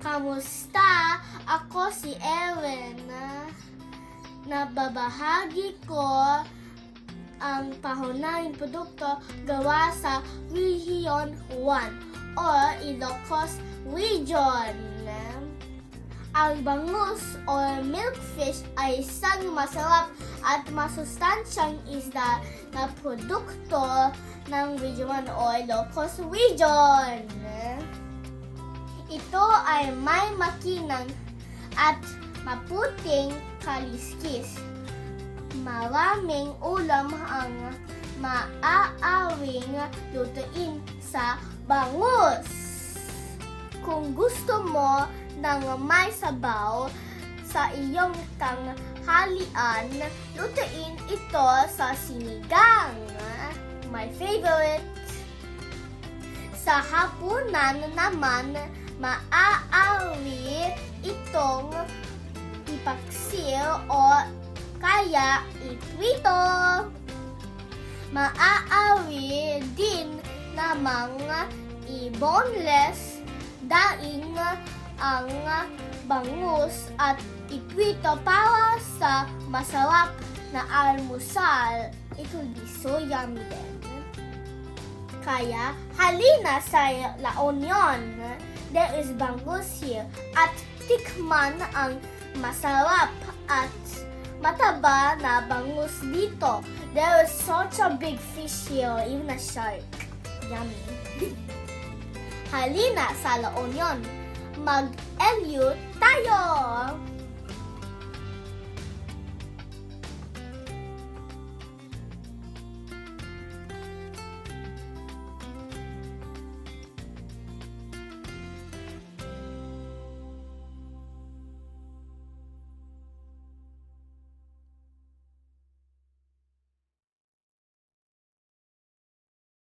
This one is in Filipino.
Kamusta? Ako si Ellen. Nababahagi ko ang pangunahing produkto gawa sa Region 1 o Ilocos Region. Ang bangus o milkfish ay isang masarap at masustansyang isda na produkto ng Region 1 o Ilocos Region. Ito ay may makinang at maputing kaliskis. Maraming ulam ang maaawing lutuin sa bangus. Kung gusto mo ng may sabaw sa iyong tanghalian, lutuin ito sa sinigang. My favorite. Sa hapunan naman, maaari itong ipaksil o kaya iprito. Maaari din namang i-boneless daing ang bangus at iprito para sa masarap na almusal. It will be so yummy then. Kaya halina sa La Union. There is bangus here at tikman ang masarap at mataba na bangus dito. There is such a big fish here, even a shark. Yummy. Halina sa La Union. Mag-LU tayo!